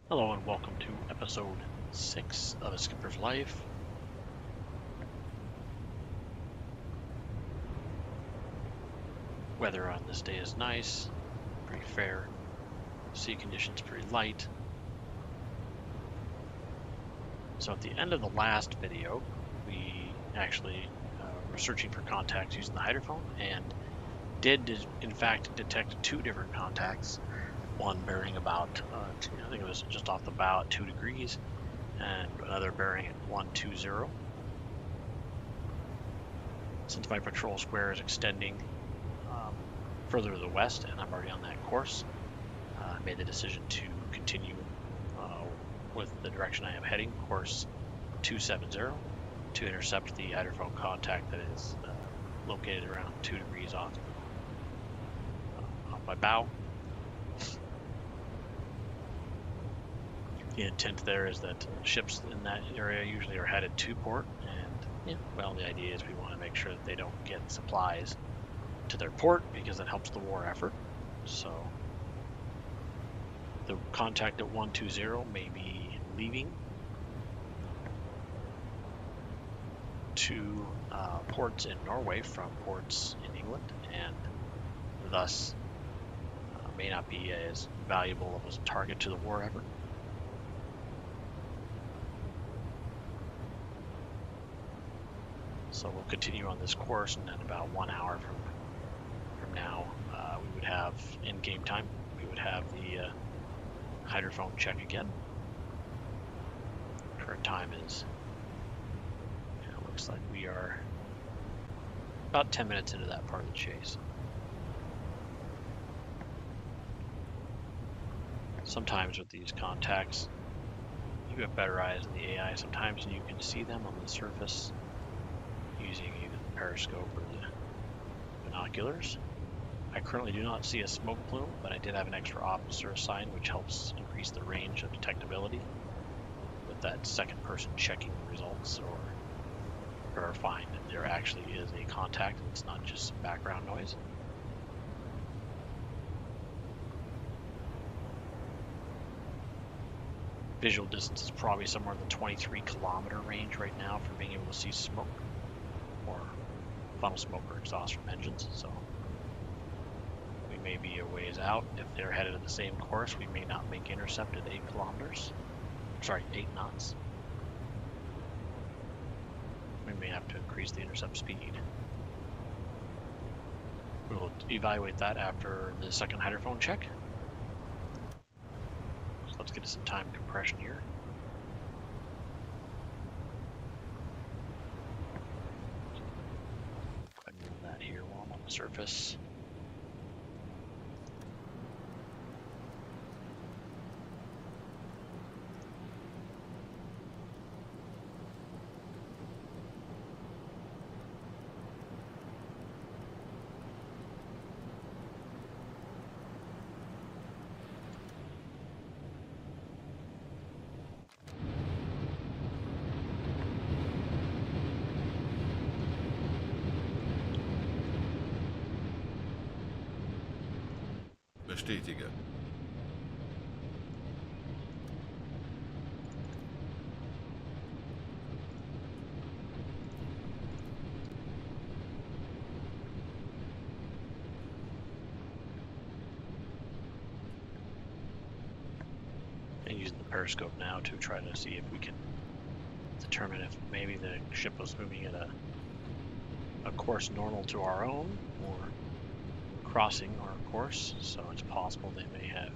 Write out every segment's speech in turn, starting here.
Hello and welcome to episode 6 of A Skipper's Life. Weather on this day is nice, pretty fair. Sea conditions pretty light. So at the end of the last video, we actually were searching for contacts using the hydrophone and did in fact detect two different contacts. One bearing about, I think it was just off the bow at 2 degrees, and another bearing at 120. Since my patrol square is extending further to the west and I'm already on that course, I made the decision to continue with the direction I am heading, course 270, to intercept the hydrophone contact that is located around 2 degrees off my bow. The intent there is that ships in that area usually are headed to port, and well, the idea is we want to make sure that they don't get supplies to their port because that helps the war effort. So the contact at 120 may be leaving to ports in Norway from ports in England, and thus may not be as valuable as a target to the war effort. So we'll continue on this course, and then about 1 hour from now, we would have in game time. We would have the hydrophone check again. Current time is, it looks like we are about 10 minutes into that part of the chase. Sometimes with these contacts, you have better eyes than the AI. Sometimes you can see them on the surface using either the periscope or the binoculars. I currently do not see a smoke plume, but I did have an extra officer assigned, which helps increase the range of detectability with that second person checking the results or verifying that there actually is a contact and it's not just some background noise. Visual distance is probably somewhere in the 23-kilometer range right now for being able to see smoke or funnel smoke or exhaust from engines. So we may be a ways out. If they're headed at the same course, we may not make intercept at 8 kilometers. Sorry, 8 knots. We may have to increase the intercept speed. We will evaluate that after the second hydrophone check. So let's get to some time compression here. Go ahead and move that here while I'm on the surface. Bestätige. And using the periscope now to try to see if we can determine if maybe the ship was moving at a course normal to our own or crossing our course. So it's possible they may have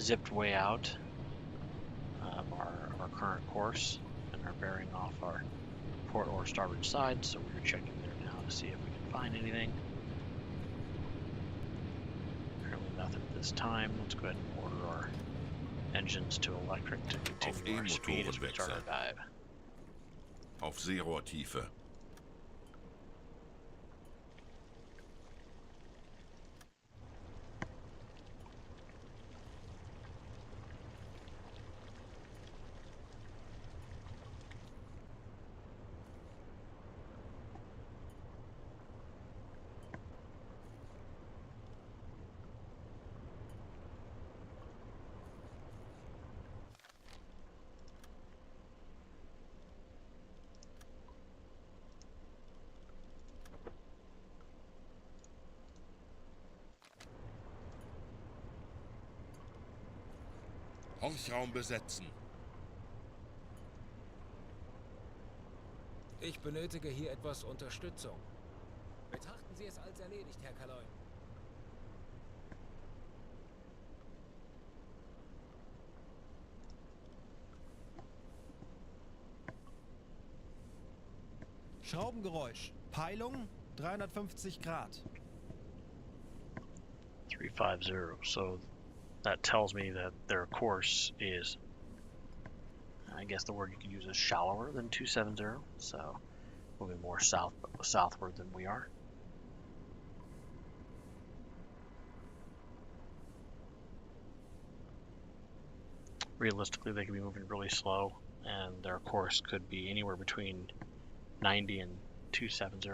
zipped way out of our current course and are bearing off our port or starboard side. So we're checking there now to see if we can find anything. Apparently nothing at this time. Let's go ahead and order our engines to electric to continue our speed as we start our dive. Auf Seerohrtiefe. Horchraum besetzen. Ich benötige hier etwas Unterstützung. Betrachten Sie es als erledigt, Herr Kaloy. Schraubengeräusch. Peilung 350 Grad. 350. So that tells me that their course is, I guess the word you could use is shallower than 270. So moving more southward than we are. Realistically, they could be moving really slow, and their course could be anywhere between 90 and 270.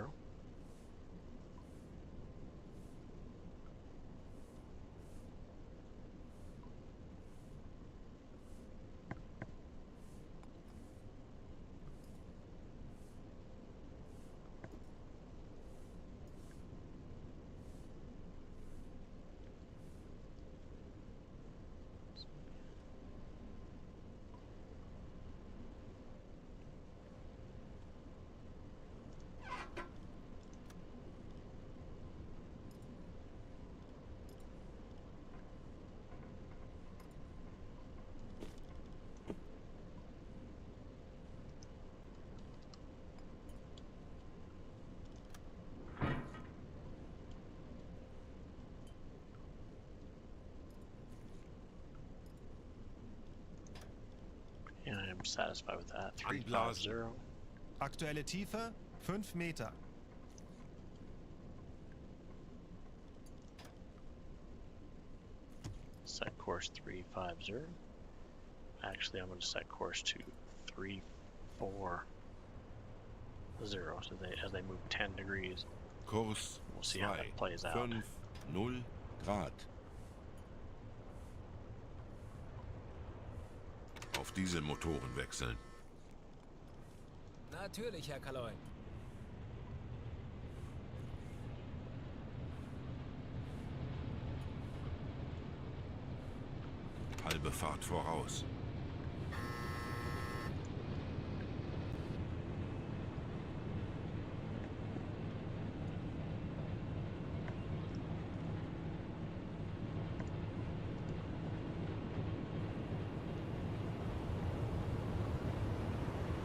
And I'm satisfied with that. 350. Aktuelle Tiefe 5 Meter. Set course 350. Actually, I'm going to set course to 340. So as they move 10 degrees, Kurs we'll see how that plays out. 5,0 Grad. Auf Dieselmotoren wechseln. Natürlich, Herr Kaloy. Halbe Fahrt voraus.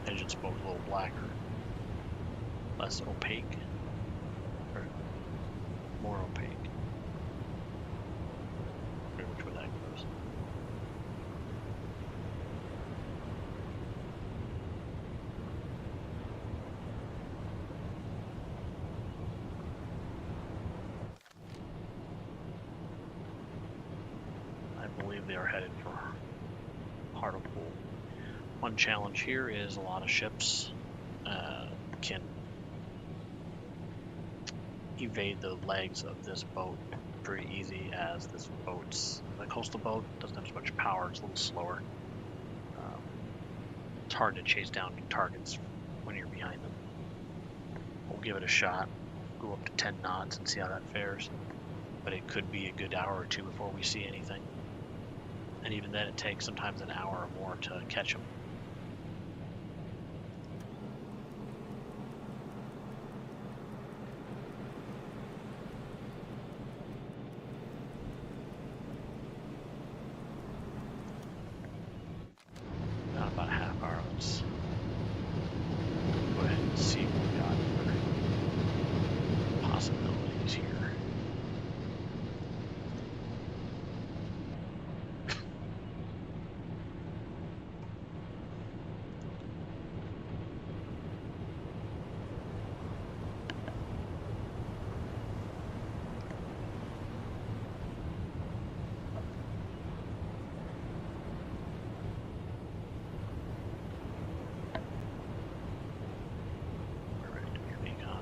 Engine smoke a little blacker, less opaque, or more opaque. Which way that goes. I believe they are headed for Hartlepool. One challenge here is a lot of ships can evade the legs of this boat pretty easy, as this boat's, the coastal boat doesn't have as much power, it's a little slower. It's hard to chase down targets when you're behind them. We'll give it a shot, go up to 10 knots and see how that fares, but it could be a good hour or two before we see anything. And even then it takes sometimes an hour or more to catch them. About a half hour. Let's go ahead and see what we got for possibilities here.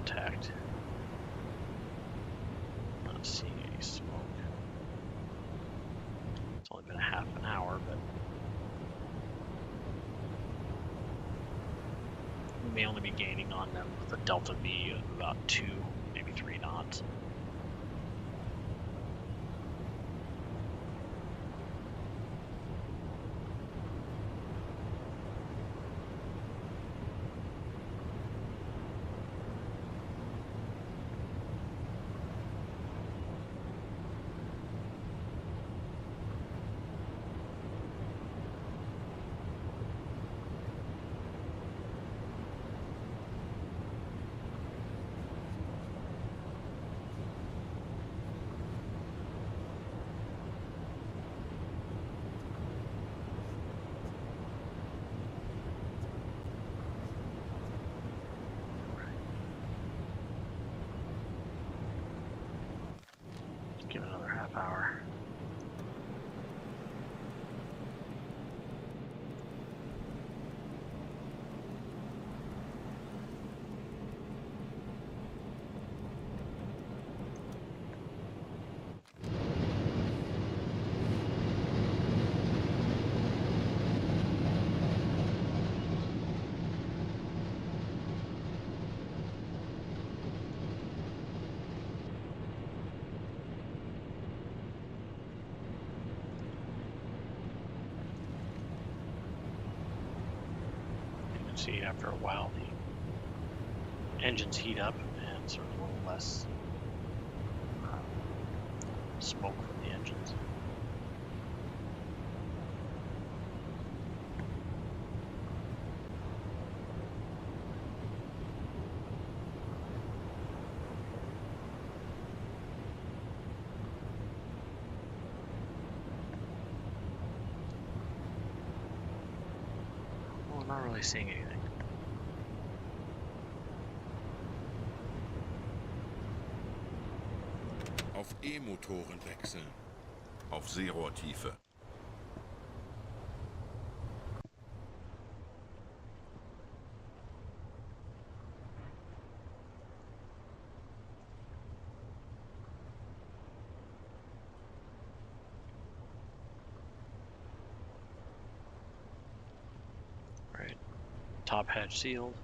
Contact. Not seeing any smoke. It's only been a half an hour, but we may only be gaining on them with a delta V of about 2, maybe 3 knots. horsepower. See, after a while the engines heat up and sort of a little less smoke from the engines. Well, I'm not really seeing anything. Auf E-Motoren wechseln. Auf Seerohrtiefe. Right. Top hatch sealed.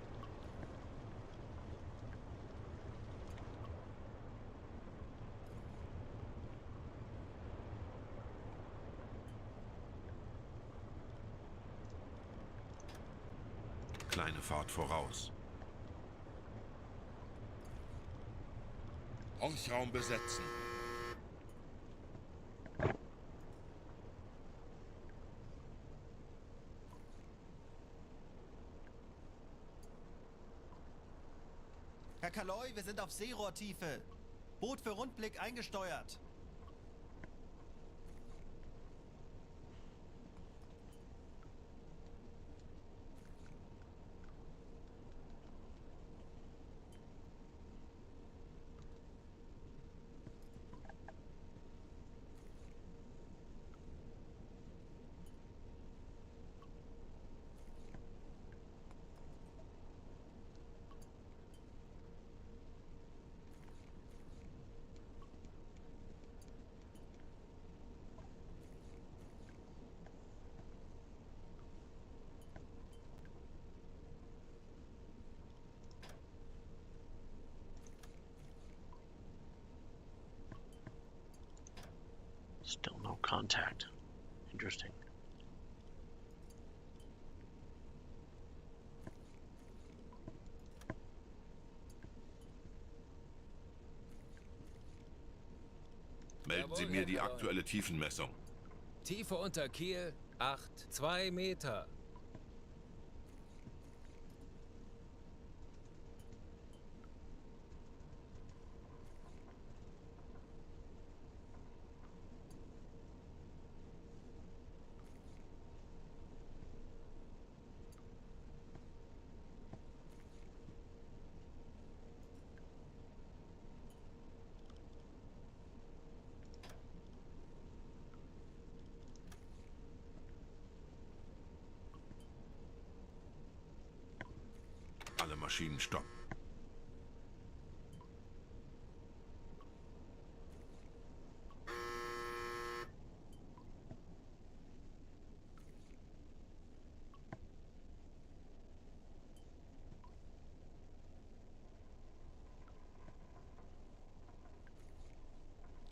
Kleine Fahrt voraus. Orchraum besetzen. Herr Kaloi, wir sind auf Seerohrtiefe. Boot für Rundblick eingesteuert. Still no contact. Interesting. Melden Sie Jawohl, mir Herr die Kaloi. aktuelle Tiefenmessung. Tiefe unter Kiel 8,2 Meter. Alle Maschinen stopp.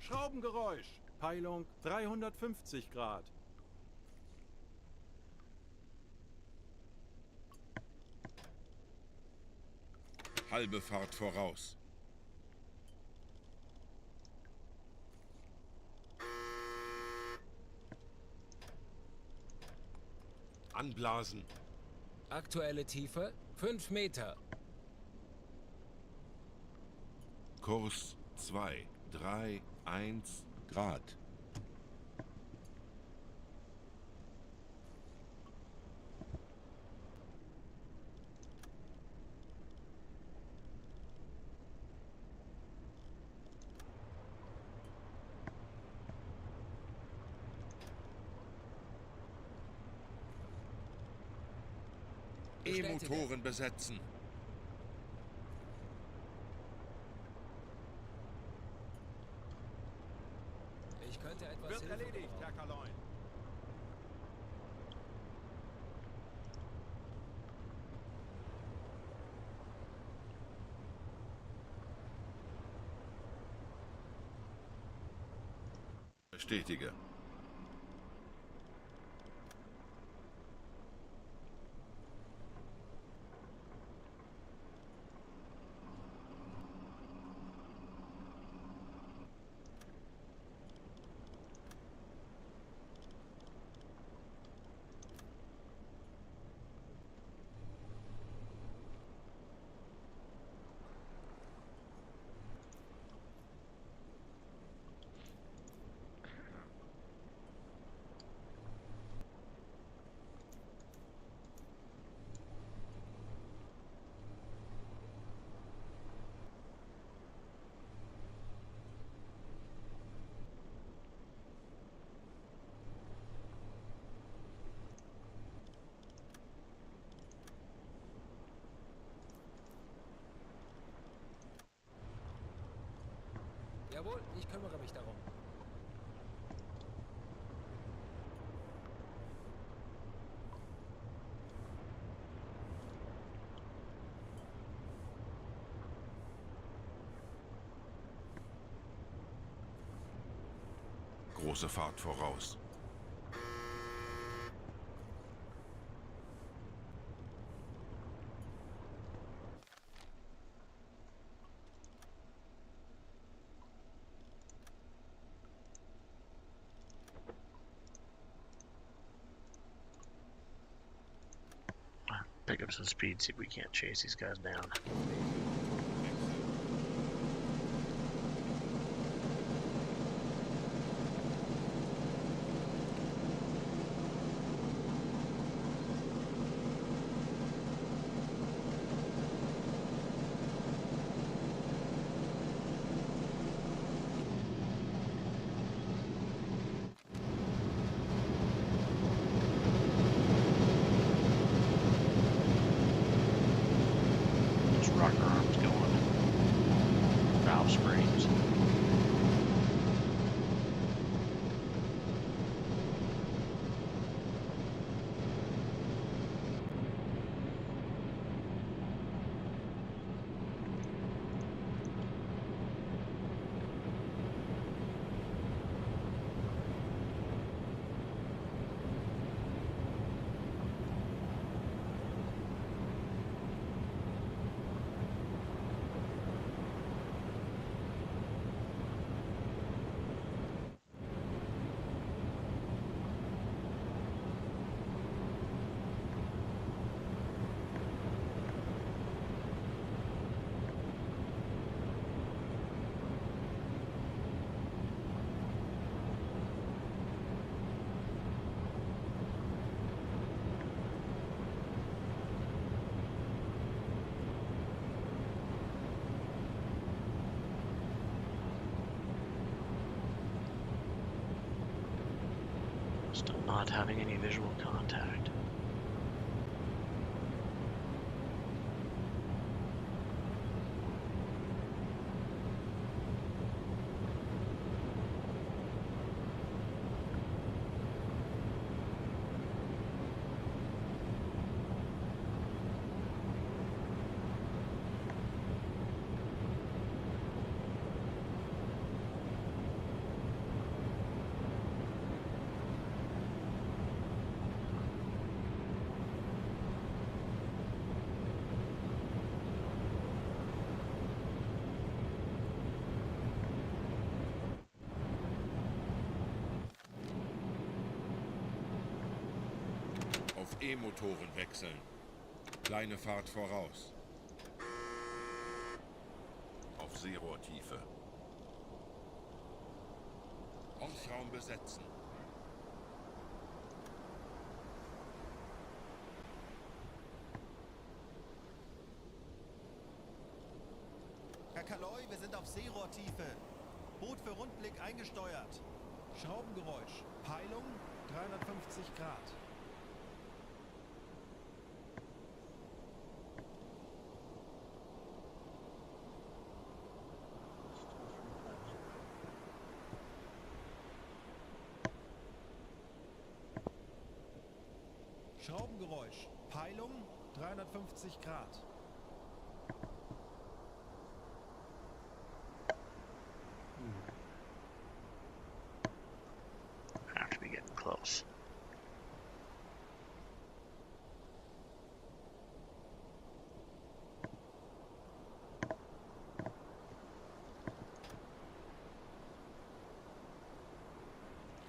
Schraubengeräusch. Peilung 350 Grad. Halbe Fahrt voraus. Anblasen. Aktuelle Tiefe 5 Meter. Kurs 2, 3, 1 Grad. E-Motoren besetzen. Ich könnte etwas Wird Hilfe erledigt, gebrauchen. Herr Kaloin. Bestätige. Jawohl, ich kümmere mich darum. Große Fahrt voraus. Pick up some speed, see if we can't chase these guys down. Those rocker arms going. Valve springs. Still not having any visual contact. Auf E-Motoren wechseln. Kleine Fahrt voraus. Auf Seerohrtiefe. Horchraum besetzen. Herr Kaloy, wir sind auf Seerohrtiefe. Boot für Rundblick eingesteuert. Schraubengeräusch. Peilung 350 Grad. Schraubengeräusch. Peilung 350 Grad. Have to be getting close.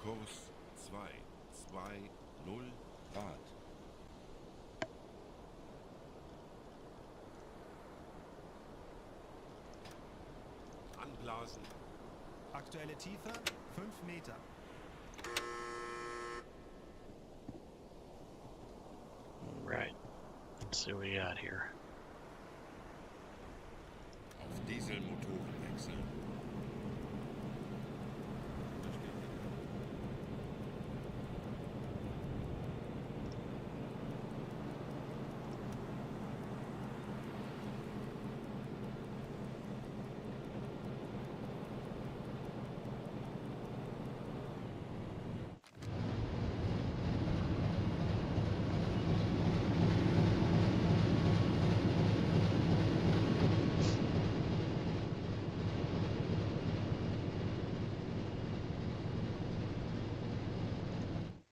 Kurs 220 Grad. Anblasen. Aktuelle Tiefe 5 Meter. Right. Let's see what we got here. Auf Dieselmotoren wechseln.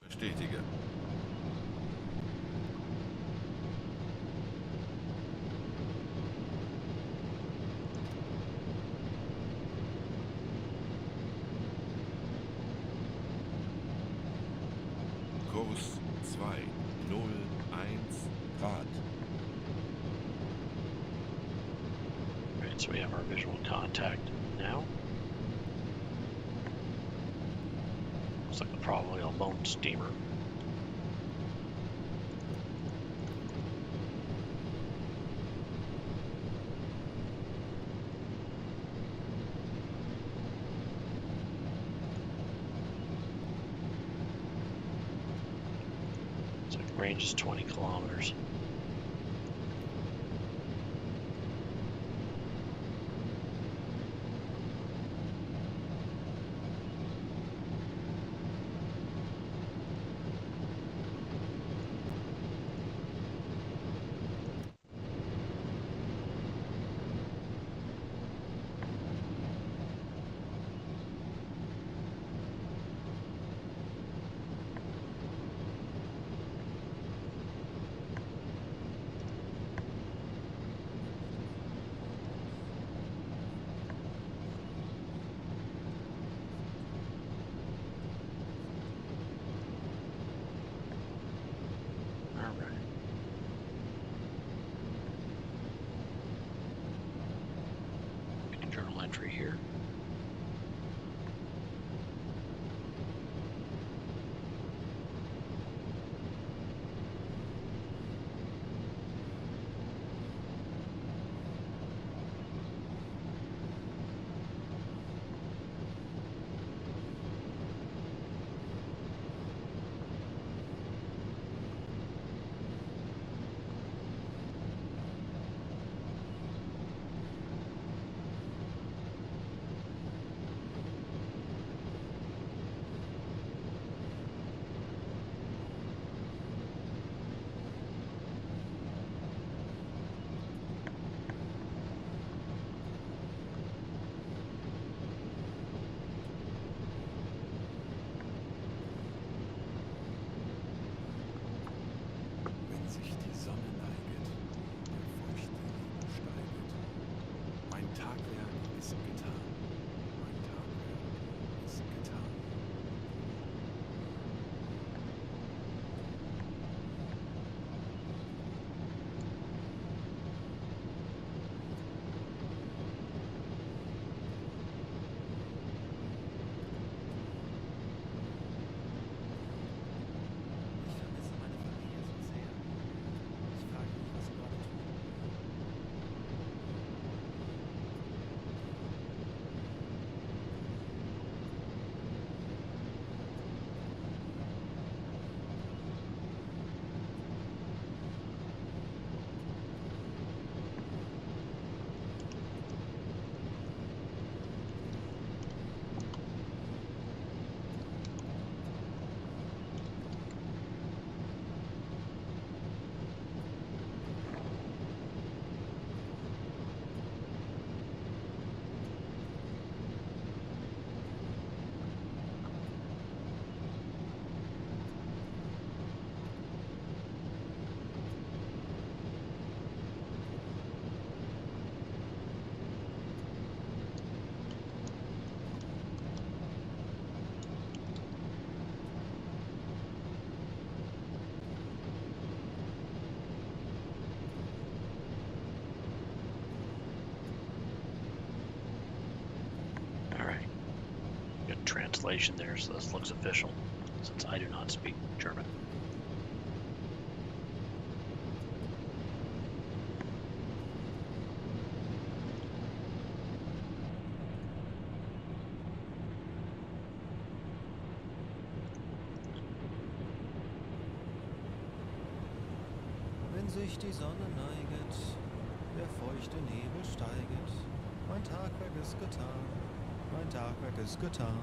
Bestätige. Kurs 201 Grad. Right, so we have our visual contact now. Looks like probably a lone steamer. Looks like the range is 20 kilometers. All right. Get a journal entry here. translation there, so this looks official, since I do not speak German. Wenn sich die Sonne neiget, der feuchte Nebel steiget, mein Tagwerk ist getan, mein Tagwerk ist getan.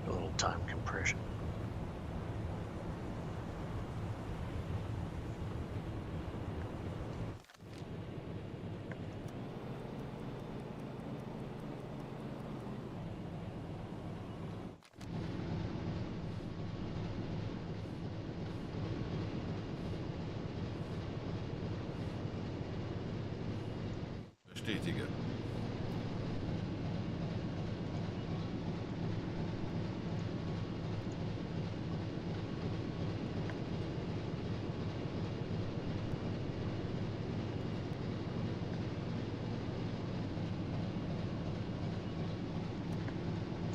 A little time compression. Bestätige.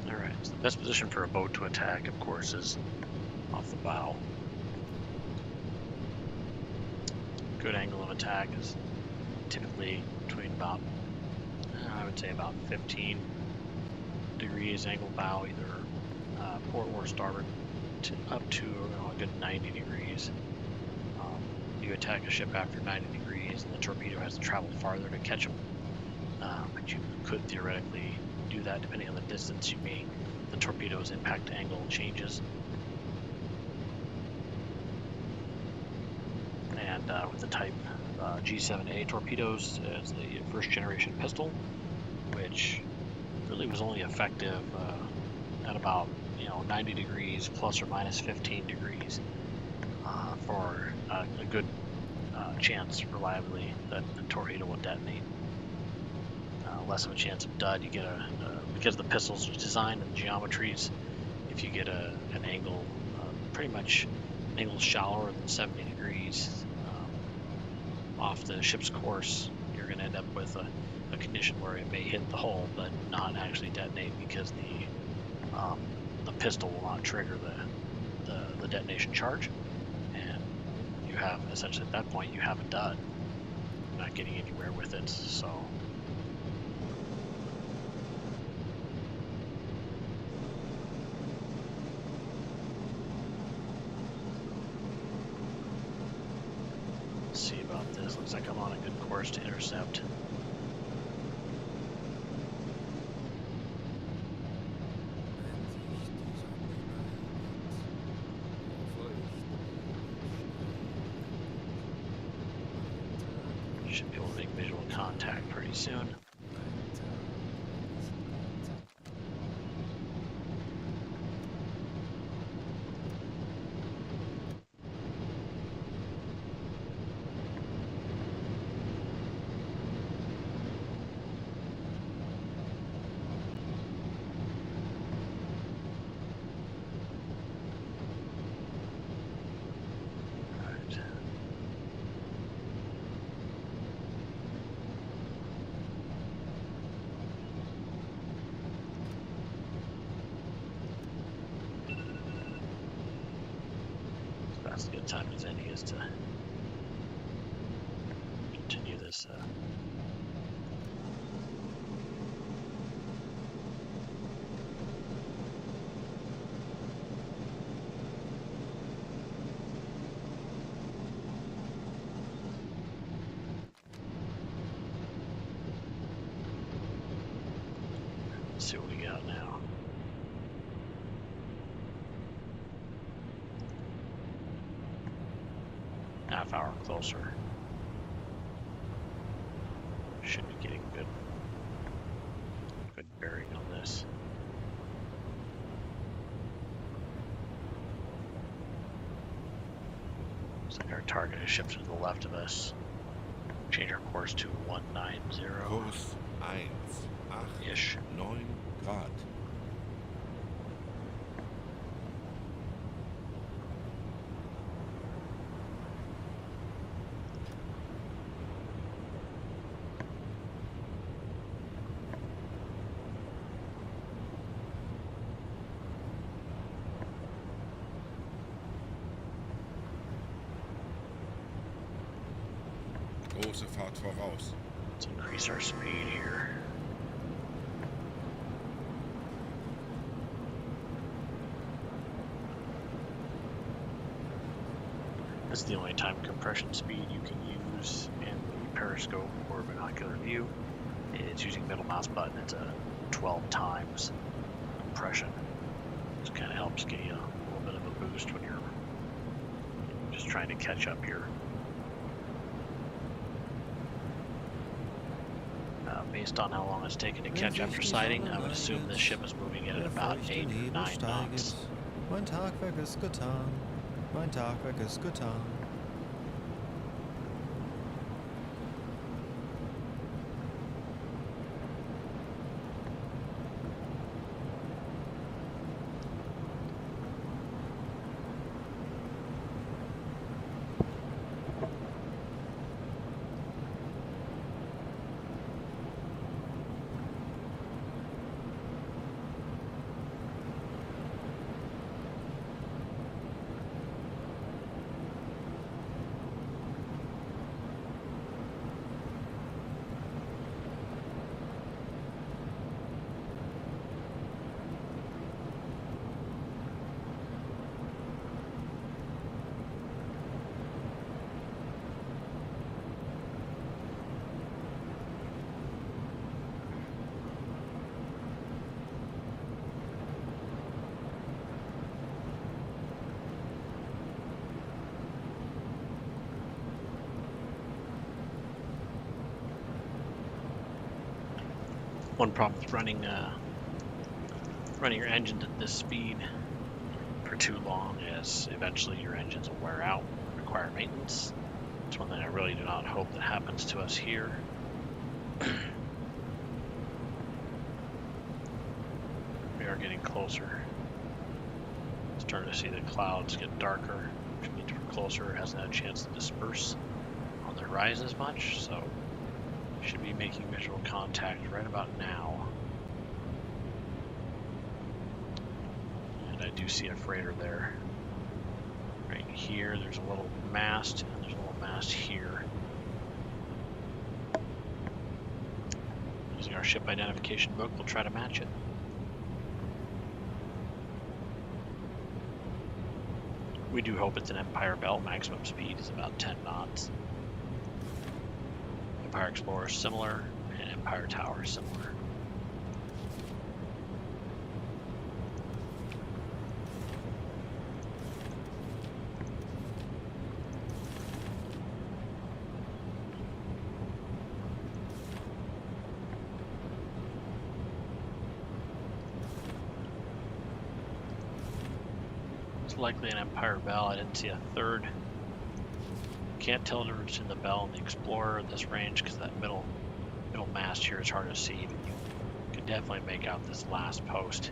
Alright, so the best position for a boat to attack, of course, is off the bow. Good angle of attack is typically between about, I would say about 15 degrees angle bow, either port or starboard, to up to a good 90 degrees. You attack a ship after 90 degrees, and the torpedo has to travel farther to catch them. But you could theoretically do that depending on the distance. The torpedo's impact angle changes. And with the type G7A torpedoes as the first generation pistol, which really was only effective at about 90 degrees plus or minus 15 degrees for a good chance reliably that the torpedo will detonate. Less of a chance of dud. You get because the pistol's designed and geometries, if you get an angle pretty much an angle shallower than 70 degrees off the ship's course, you're going to end up with a condition where it may hit the hull but not actually detonate, because the pistol will not trigger the detonation charge, and you have essentially at that point you have a dud. You're not getting anywhere with it. So let's see about this. Looks like I'm on a good course to intercept. Should be able to make visual contact pretty soon. That's a good time as any is to continue this. Let's see what we got now. Half hour closer. Should be getting good bearing on this. Looks like our target is shipped to the left of us. Change our course to 190 Kurs 1, ish. 9 Grad. Große Fahrt voraus. Let's increase our speed here. This is the only time compression speed you can use in the periscope or binocular view. It's using middle mouse button. It's a 12 times compression. This kind of helps get you a little bit of a boost when you're just trying to catch up here. Based on how long it's taken to catch after sighting, I would assume this ship is moving in at about 8 or 9 knots. Mein Tagwerk ist getan. Mein Tagwerk ist getan. One problem with running your engines at this speed for too long is eventually your engines will wear out and require maintenance. It's one thing I really do not hope that happens to us here. We are getting closer. Starting to see the clouds get darker, which means we're closer. It hasn't had a chance to disperse on the horizon as much, so should be making visual contact right about now. And I do see a freighter there. Right here, there's a little mast, and there's a little mast here. Using our ship identification book, we'll try to match it. We do hope it's an Empire Belt. Maximum speed is about 10 knots. Empire Explorer is similar, and Empire Tower is similar. It's likely an Empire Bell. I didn't see a third. Can't tell the difference between the Bell and the Explorer at this range because that middle mast here is hard to see, but you can definitely make out this last post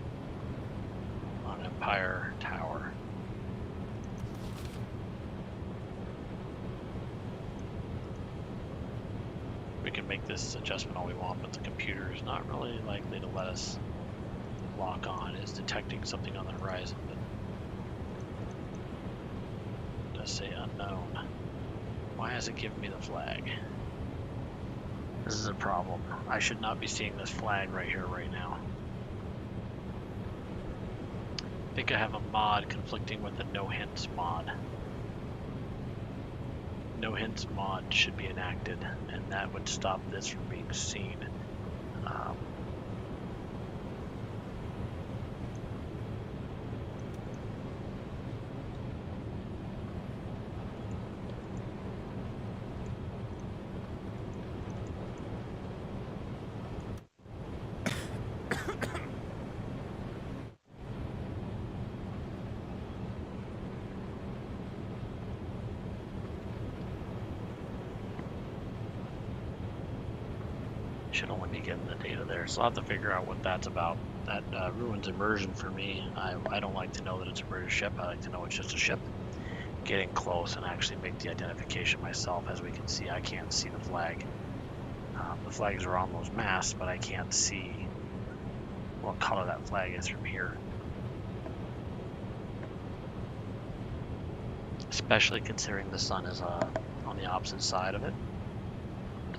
on Empire Tower. We can make this adjustment all we want, but the computer is not really likely to let us lock on. It's detecting something on the horizon, but it does say unknown. Why has it given me the flag? This is a problem. I should not be seeing this flag right here, right now. I think I have a mod conflicting with the no hints mod. No hints mod should be enacted, and that would stop this from being seen. should only be getting the data there, so I'll have to figure out what that's about. That ruins immersion for me. I don't like to know that it's a British ship. I like to know it's just a ship. Getting close and actually make the identification myself. As we can see, I can't see the flag. The flags are on those masts, but I can't see what color that flag is from here. Especially considering the sun is on the opposite side of it.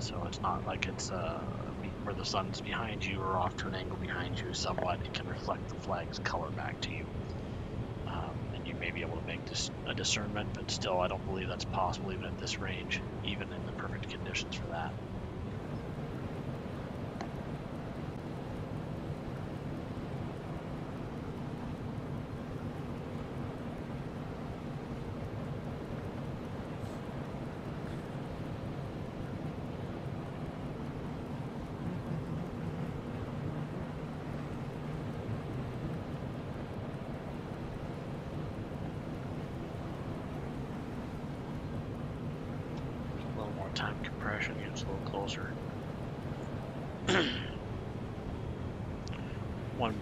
So it's not like it's where the sun's behind you or off to an angle behind you somewhat. It can reflect the flag's color back to you. And you may be able to make a discernment, but still I don't believe that's possible even at this range, even in the perfect conditions for that. Time compression gets a little closer. One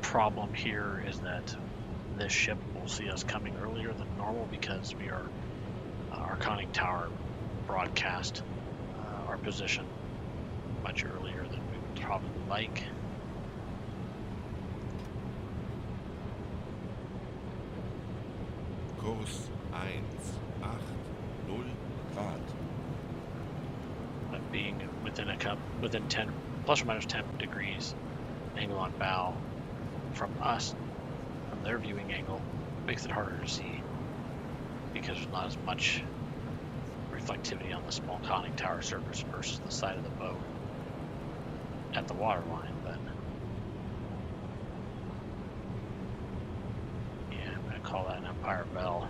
problem here is that this ship will see us coming earlier than normal because we are our conning tower broadcast our position much earlier than we would probably like. Kurs 180 Grad. But being within 10 plus or minus 10 degrees angle on bow from us, from their viewing angle, makes it harder to see because there's not as much reflectivity on the small conning tower surface versus the side of the boat at the water line. But yeah, I'm gonna call that an Empire Bell.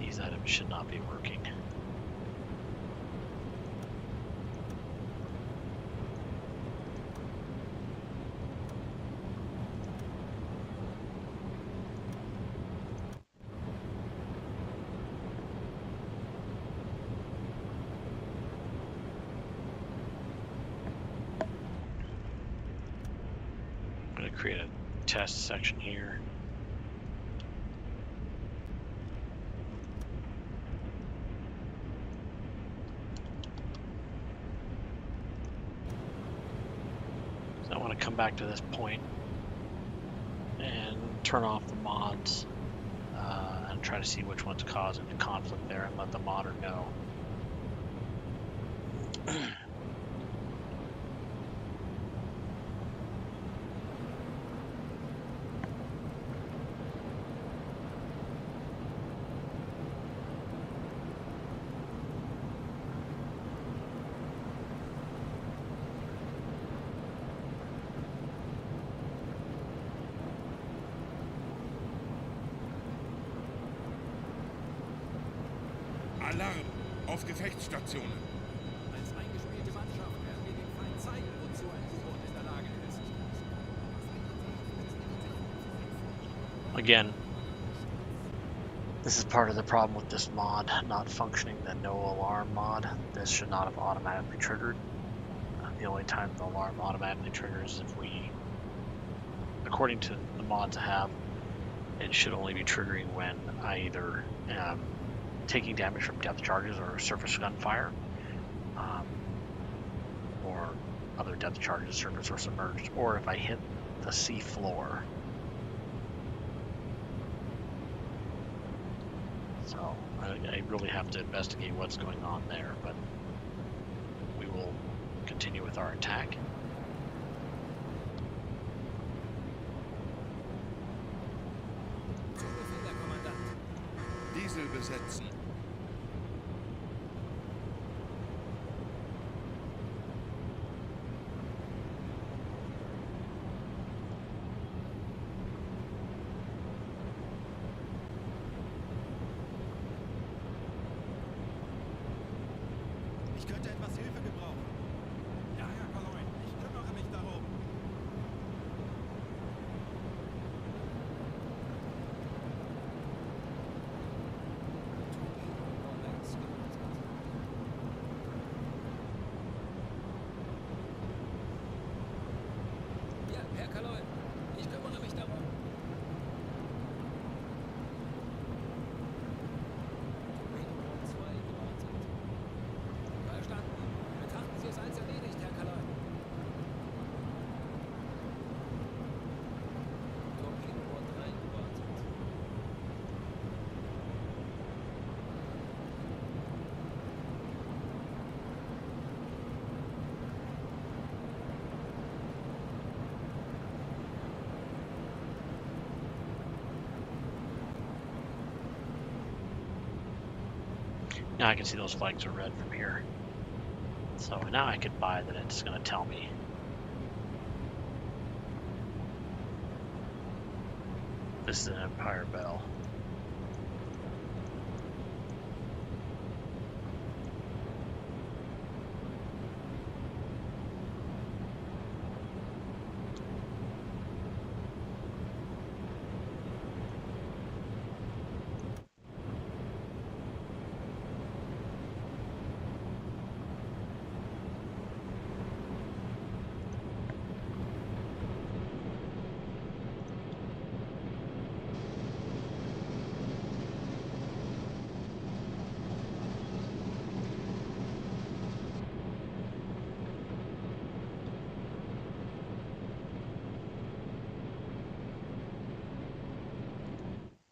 These items should not be working. I'm going to create a test section here. So I want to come back to this point and turn off the mods and try to see which one's causing the conflict there and let the modder know. Alarm auf Gefechtsstationen. Als eingespielte Mannschaft werden wir dem Feind zeigen, wozu ein U-Boot in der Lage ist. Again, this is part of the problem with this mod not functioning, the no alarm mod. This should not have automatically triggered. The only time the alarm automatically triggers is if we, according to the mods I have, it should only be triggering when I either am taking damage from depth charges or surface gunfire, or other depth charges, surface or submerged, or if I hit the sea floor. So I really have to investigate what's going on there, but we will continue with our attack. Zum Befehl, Herr Kommandant. Diesel besetzen. Ich könnte etwas Hilfe gebrauchen. Ja, Herr Koloin, ich kümmere mich darum. Now I can see those flags are red from here. So now I could buy that it's going to tell me. This is an Empire Bell.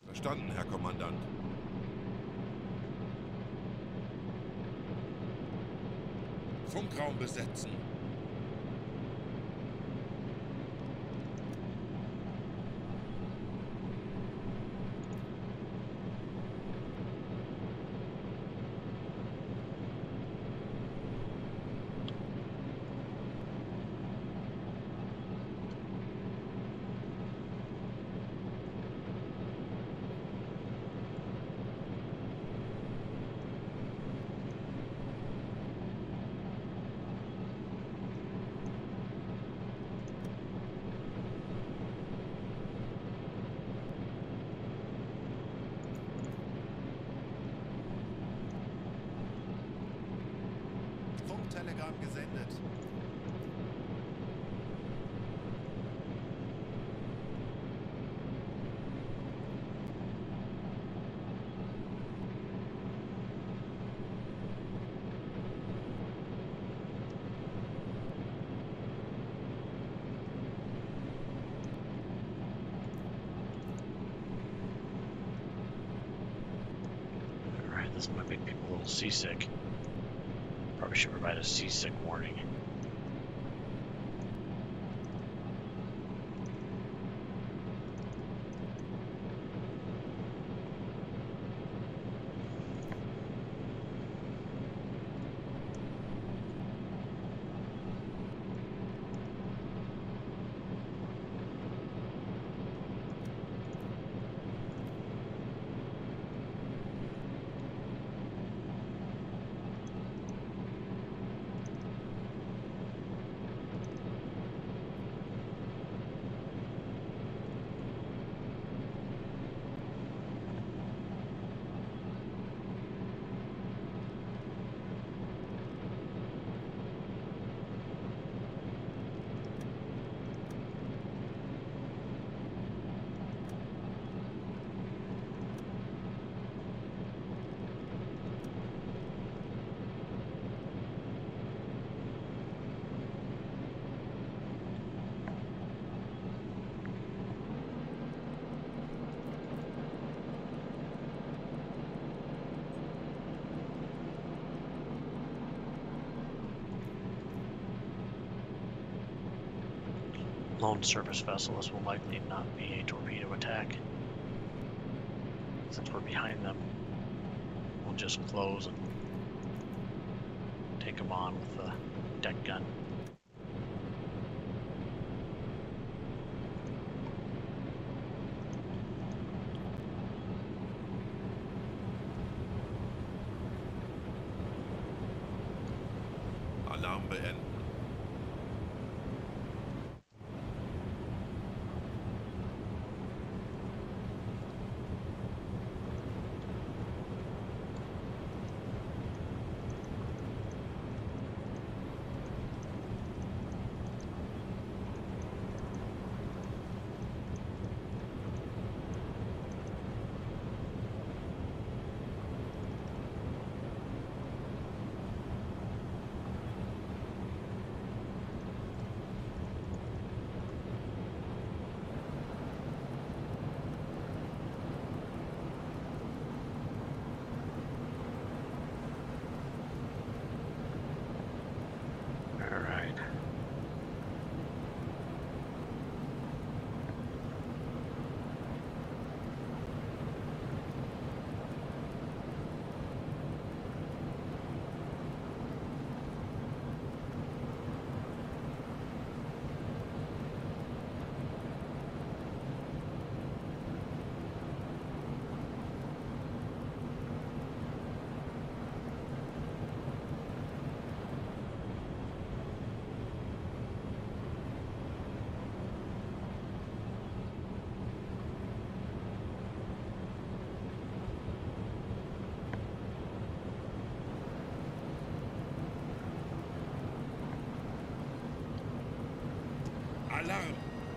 Verstanden, Herr Kommandant. Funkraum besetzen. Funktelegramm gesendet. Alright, this might make people a little seasick. Probably should provide a seasick warning. Lone surface vessel, this will likely not be a torpedo attack. Since we're behind them, we'll just close and take them on with the deck gun. Alarm beenden.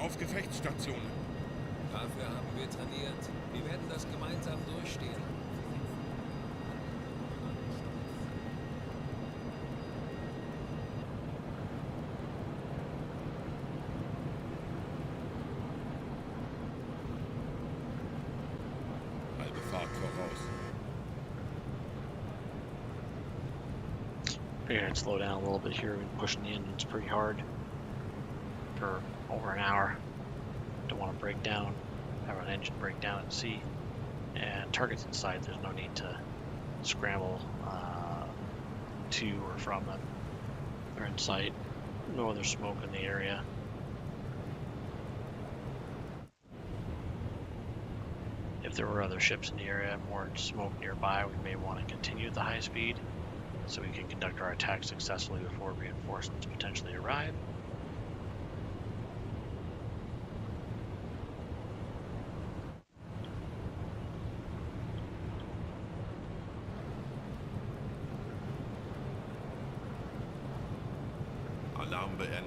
auf Gefechtsstationen. Dafür haben wir trainiert. Wir werden das gemeinsam durchstehen. Halbe Fahrt voraus. We're gonna slow down a little bit here. We've been pushing the engines pretty hard for over an hour. Don't want to break down, have an engine break down at sea. And targets in sight, there's no need to scramble to or from them. They're in sight. No other smoke in the area. If there were other ships in the area, more smoke nearby, we may want to continue at the high speed so we can conduct our attack successfully before reinforcements potentially arrive. Alarm beenden.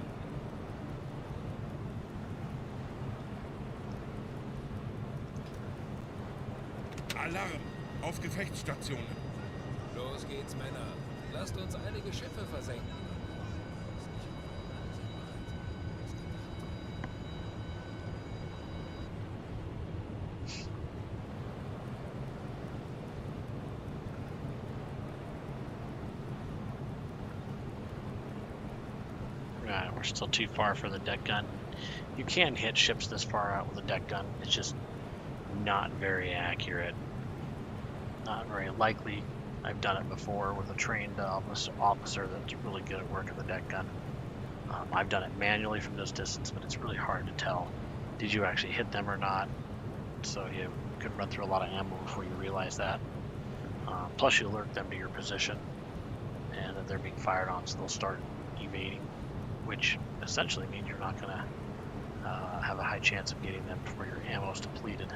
Alarm! Auf Gefechtsstationen. Los geht's, Männer. Lasst uns einige Schiffe versenken. Right, we're still too far for the deck gun. You can hit ships this far out with a deck gun. It's just not very accurate. Not very likely. I've done it before with a trained officer that's really good at working the deck gun. I've done it manually from this distance, but it's really hard to tell. Did you actually hit them or not? So you could run through a lot of ammo before you realize that. Plus you alert them to your position and that they're being fired on, so they'll start evading, which essentially means you're not going to have a high chance of getting them before your ammo's depleted.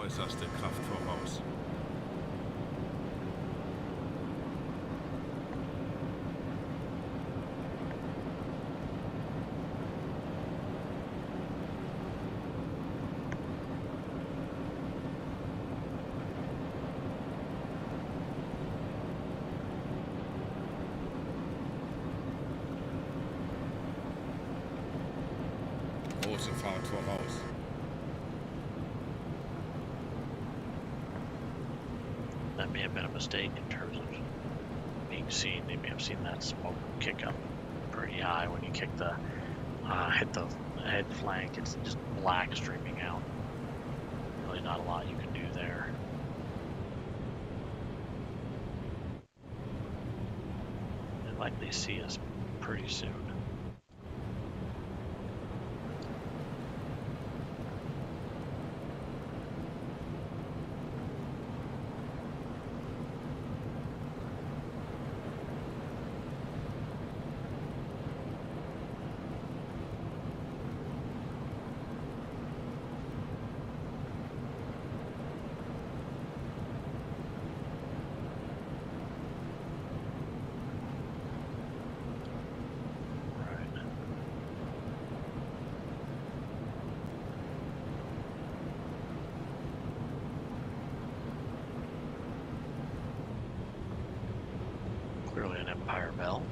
Äußerste Kraft voraus. Große Fahrt voraus. That may have been a mistake in terms of being seen. They may have seen that smoke kick up pretty high when you kick the hit the head flank. It's just black streaming out. Really not a lot you can do there. They'll likely see us pretty soon. Clearly an Empire Bell.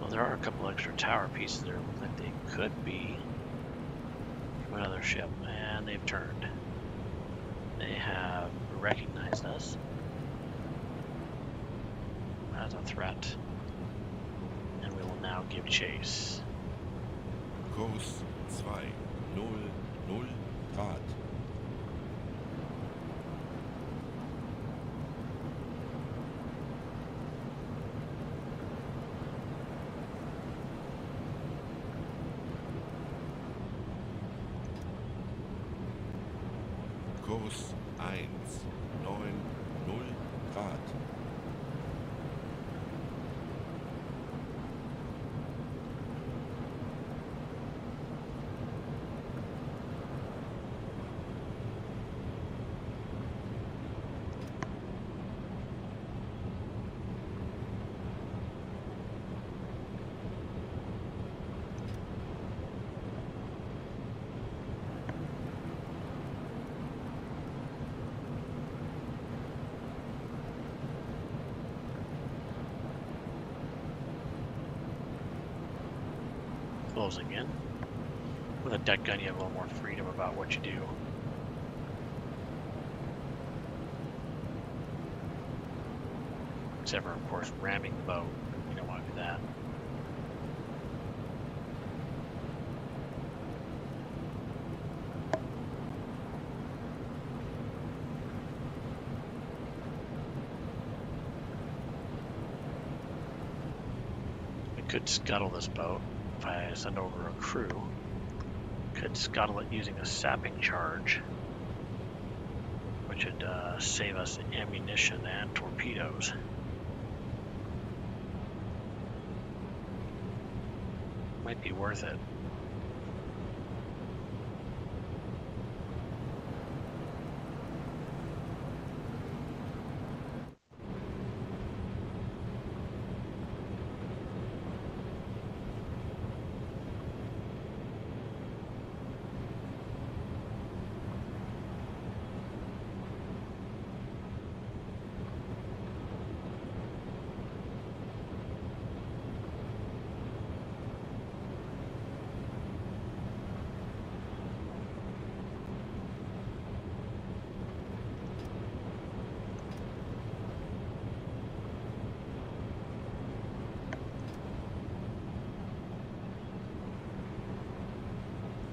Well, there are a couple extra tower pieces there. Look like they could be from another ship, and they've turned. They have recognized us as a threat. We will now give chase. Kurs 200 Grad. Kurs 190 Grad. Closing in. With a deck gun, you have a little more freedom about what you do. Except for, of course, ramming the boat. You don't want to do that. We could scuttle this boat. If I send over a crew, could scuttle it using a sapping charge, which would save us ammunition and torpedoes. Might be worth it.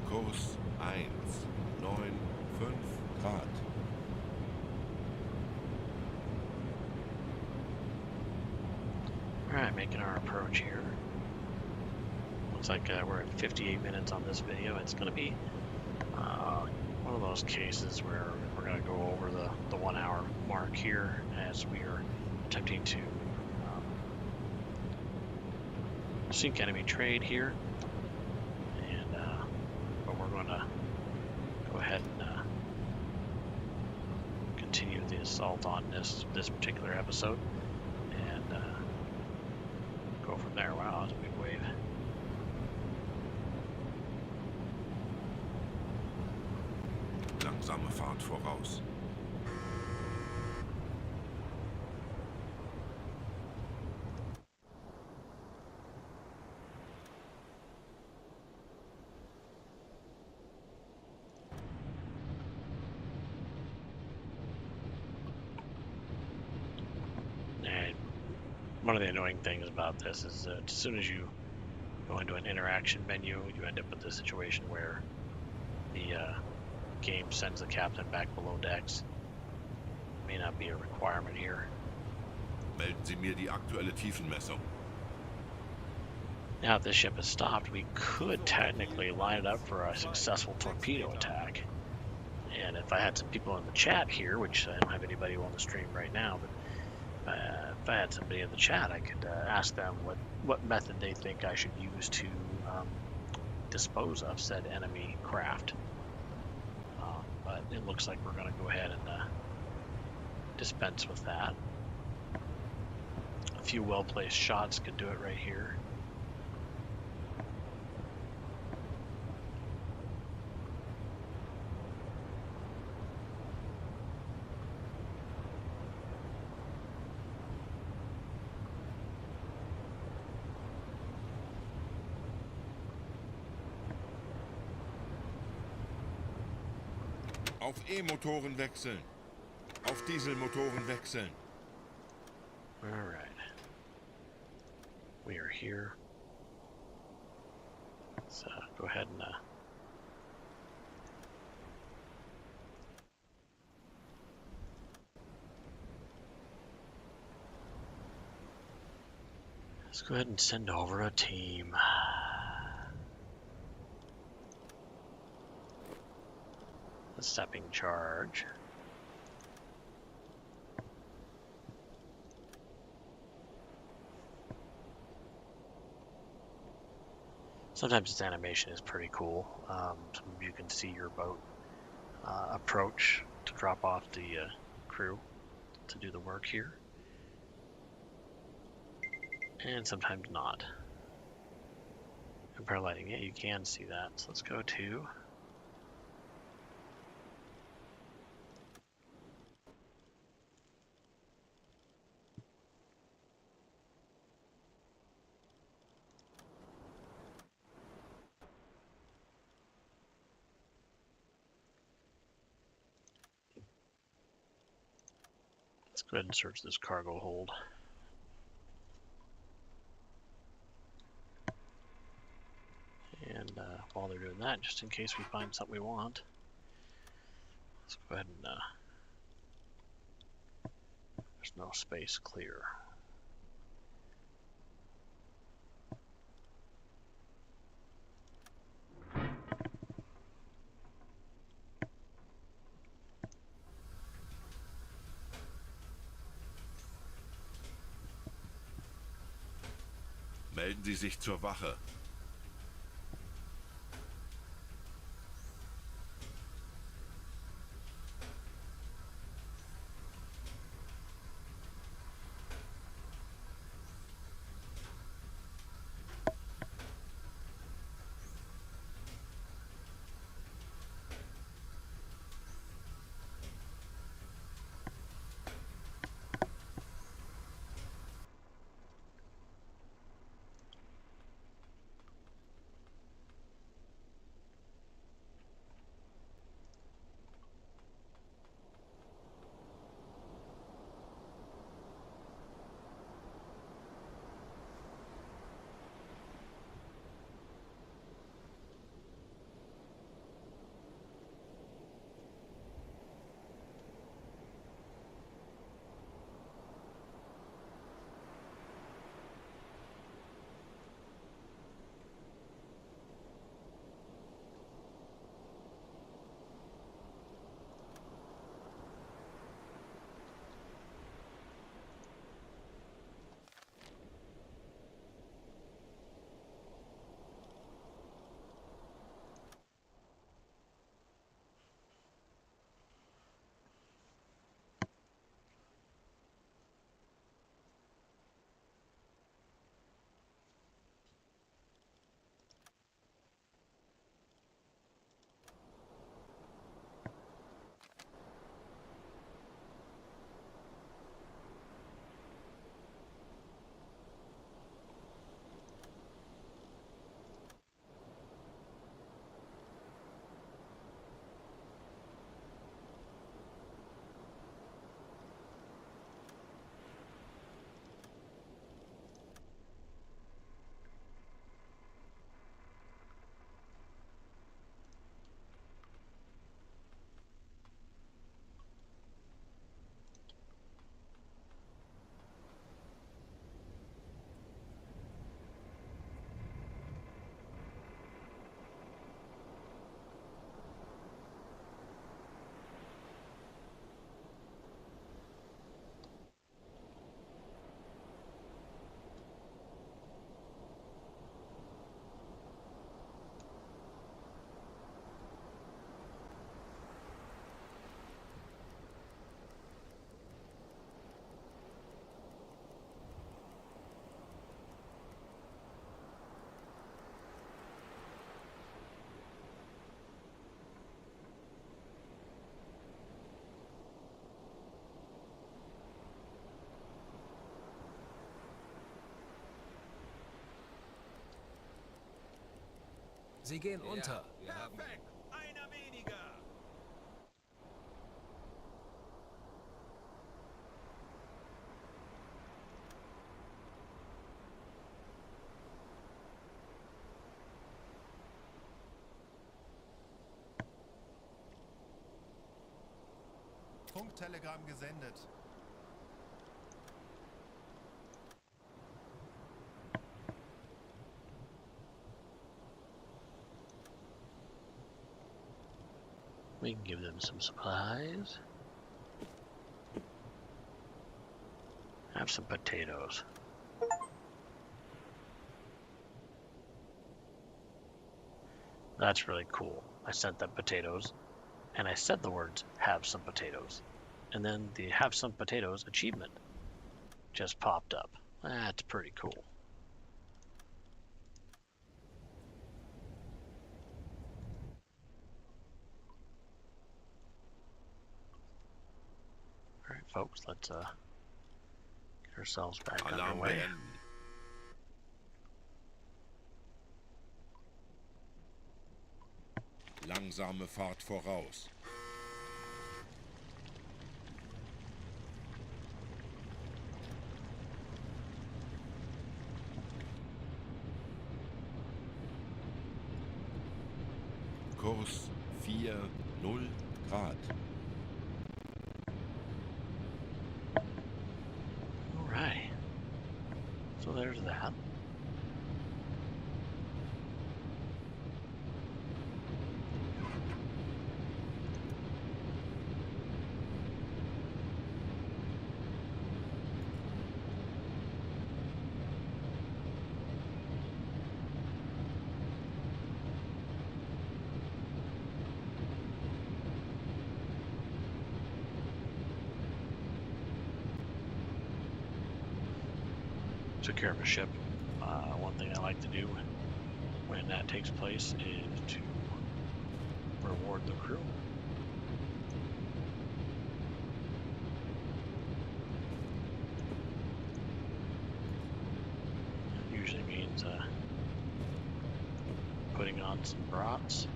Kurs 195 Grad. Alright, making our approach here. Looks like we're at 58 minutes on this video. It's going to be one of those cases where we're going to go over the 1 hour mark here as we are attempting to sink enemy trade here. And but we're going to go ahead and continue the assault on this particular episode and go from there. Wow, that's a big wave. langsame Fahrt voraus. And one of the annoying things about this is that as soon as you go into an interaction menu, you end up with the situation where the game sends the captain back below decks. May not be a requirement here. Melden Sie mir die aktuelle Tiefenmessung. Now, if this ship is stopped, we could technically line it up for a successful torpedo attack. And if I had some people in the chat here, which I don't have anybody on the stream right now, but if I had somebody in the chat, I could ask them what method they think I should use to dispose of said enemy craft. But it looks like we're going to go ahead and dispense with that. A few well-placed shots could do it right here. Auf E-Motoren wechseln. Auf Dieselmotoren wechseln. Alright. We are here. Let's go ahead and let's go ahead and send over a team. The stepping charge. Sometimes its animation is pretty cool. Some of you can see your boat approach to drop off the crew to do the work here. And sometimes not. Compare lighting, yeah, you can see that. So let's go to let's go ahead and search this cargo hold. And while they're doing that, just in case we find something we want, let's go ahead and there's no space clear. Melden Sie sich zur Wache. Sie gehen unter. Wir haben... Perfekt! Einer weniger! Funktelegramm gesendet. We can give them some supplies. Have some potatoes. That's really cool. I sent them potatoes, and I said the words, have some potatoes. And then the have some potatoes achievement just popped up. That's pretty cool. All right, folks, let's get ourselves back Alarm underway. beenden. Langsame Fahrt voraus. Kurs 40 Grad. All right. So there's that. Took care of a ship. One thing I like to do when that takes place is to reward the crew. It usually means putting on some brats.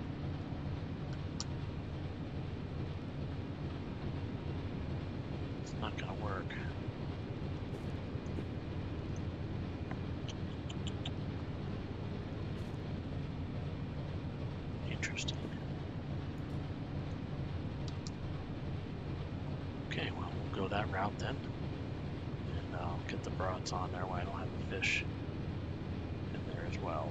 It's not gonna work. Interesting. Okay, well, we'll go that route then. And I'll get the brats on there while I don't have the fish in there as well.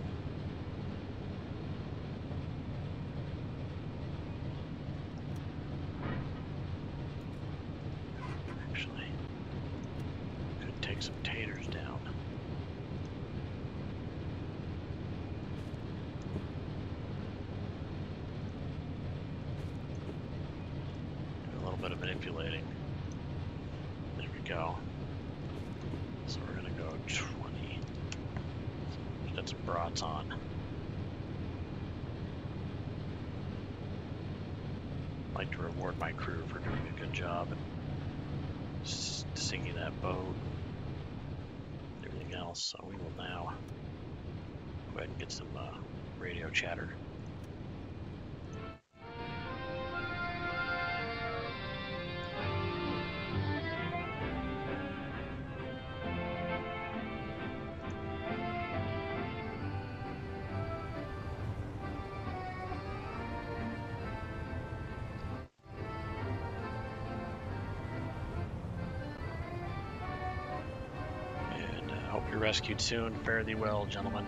Actually, could take some taters down. Do a little bit of manipulating. There we go. So we're gonna go 20. Get some brats on. I'd like to reward my crew for doing a good job and singing that boat, everything else. So we will now go ahead and get some radio chatter. And hope you're rescued soon. Fare thee well, gentlemen.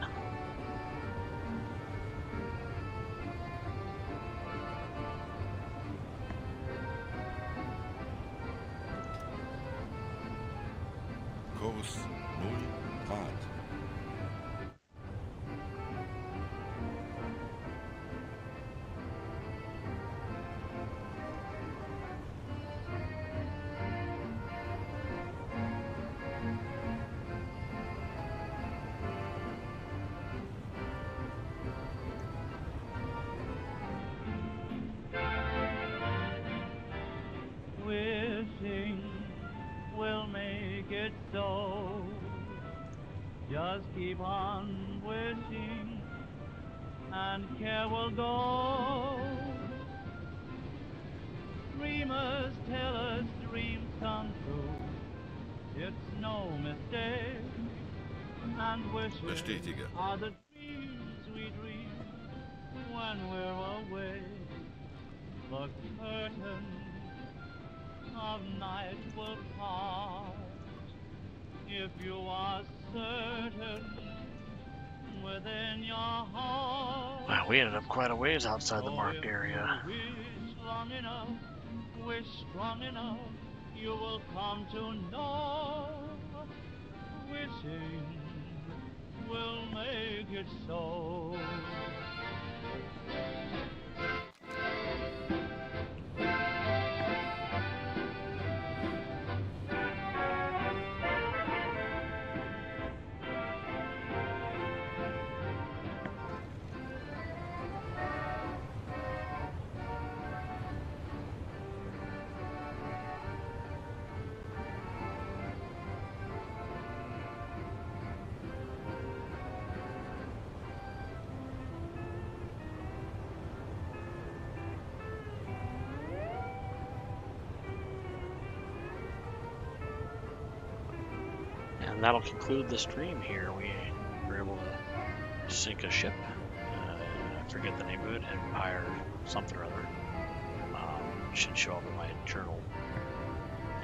Kurs 0 Grad. Wishing will make it so. Just keep on wishing, and care will go. Dreamers tell us dreams come true. It's no mistake. And wishes Bestätige. are the dreams we dream when we're away. The curtain of night will part if you are certain within your heart. Wow, we ended up quite a ways outside the marked area. Wish long enough, wish strong enough, you will come to know. Wishing will make it so. And that'll conclude the stream here. We were able to sink a ship. I forget the name of it. Empire something or other. It should show up in my journal.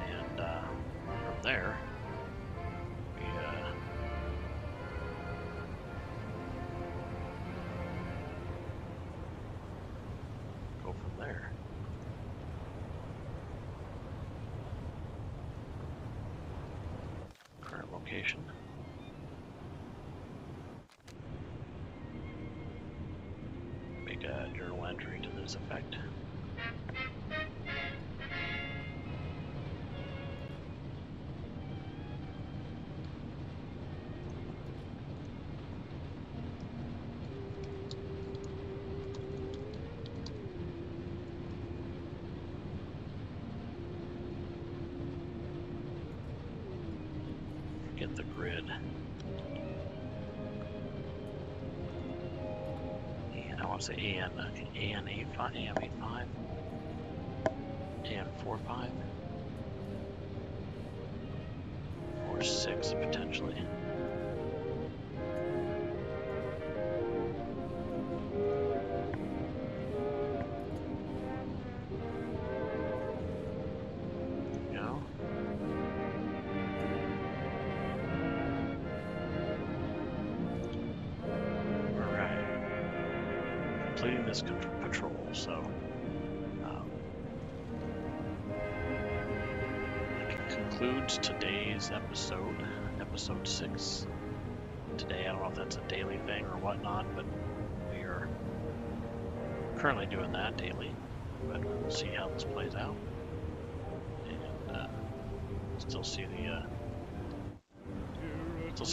And from there, we go from there. Current location. Make a journal entry to this effect. Get the grid. And I want to say AN A5, AM 85, AN 45, or 6 potentially. Completing this patrol, so that concludes today's episode 6. Today, I don't know if that's a daily thing or whatnot, but we are currently doing that daily, but we'll see how this plays out. And still see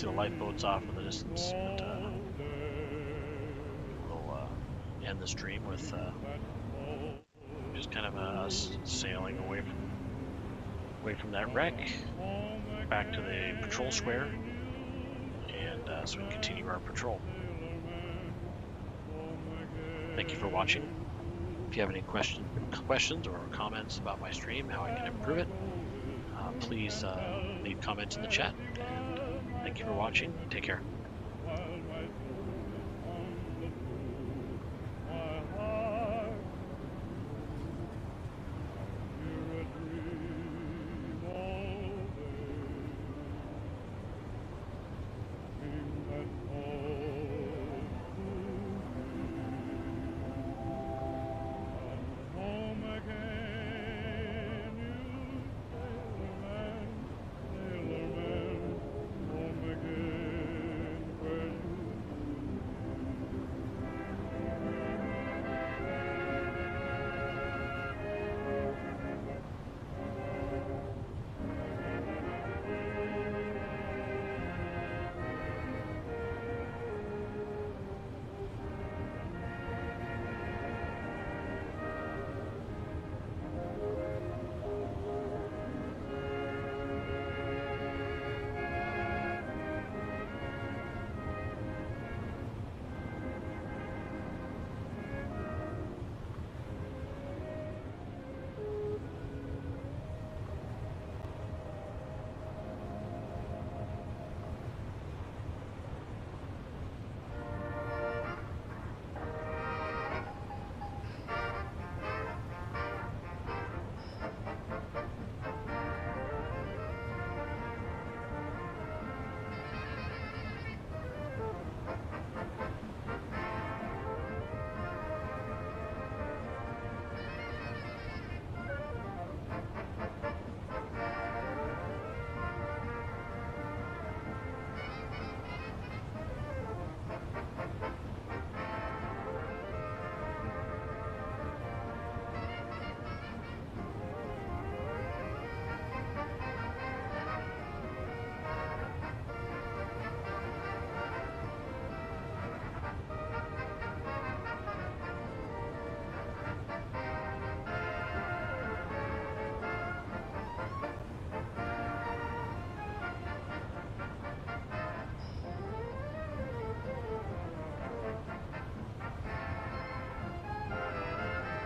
the lifeboats off in the distance, but end the stream with just kind of us sailing away from that wreck back to the patrol square, and so we can continue our patrol. Thank you for watching. If you have any questions or comments about my stream, how I can improve it, please leave comments in the chat. And thank you for watching. Take care.